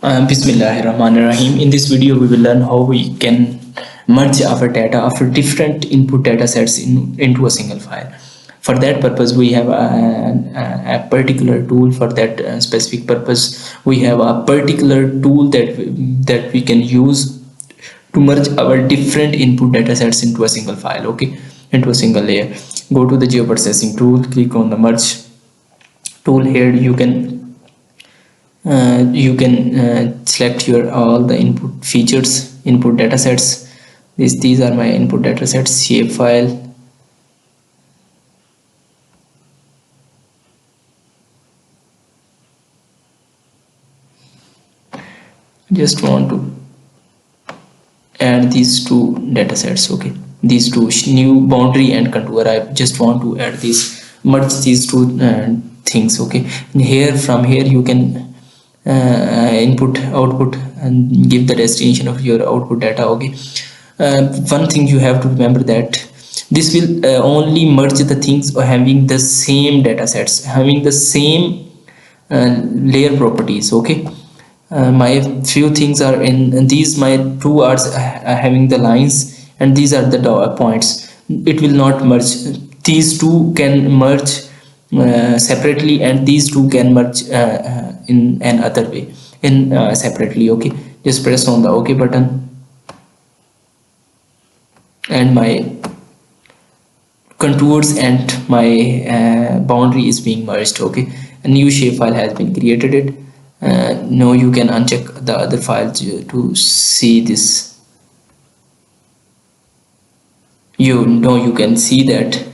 Bismillahirrahmanirrahim. In this video, we will learn how we can merge our data after different input data sets into a single file. For that purpose, we have a particular tool. For that specific purpose, we have a particular tool that we can use to merge our different input data sets into a single file, okay, into a single layer. Go to the geoprocessing tool, click on the merge tool. Here you can select your all the input features, input data sets. These are my input data sets. Shapefile, just want to add these two data sets, okay, these two, new boundary and contour. I just want to add these, merge these two things, okay. From here you can input, output, and give the destination of your output data, okay. One thing you have to remember, that this will only merge the things having the same data sets, having the same layer properties, okay. My few things are in these, my two are having the lines, and these are the points. It will not merge. These two can merge separately, and these two can merge in another way, in separately, okay. Just press on the OK button, and my contours and my boundary is being merged, okay. A new shapefile has been created. Now you can uncheck the other file to see this. You can see that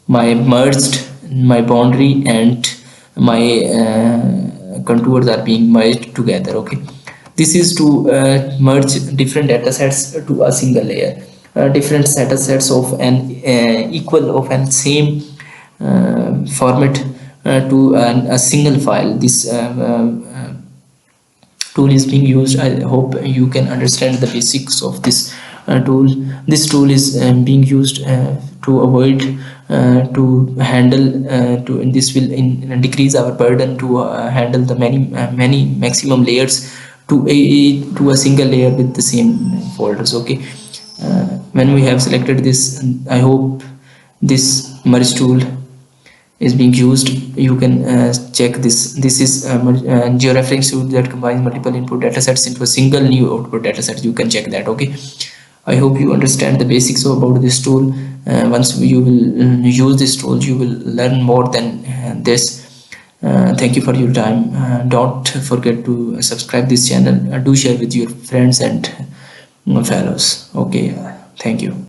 my merged, my boundary and my contours are being merged together, okay. This is to merge different data sets to a single layer, different data sets of an equal of an same format to a single file. This tool is being used. I hope you can understand the basics of this tool. This tool is being used to avoid to handle this will decrease our burden to handle the many maximum layers to a single layer with the same folders, okay. When we have selected this, I hope this merge tool is being used. You can check this. This is georeference tool that combines multiple input data sets into a single new output data set. You can check that, okay. I hope you understand the basics about this tool. Once you will use this tool, you will learn more than this. Thank you for your time. Don't forget to subscribe this channel. Do share with your friends and fellows, okay. Thank you.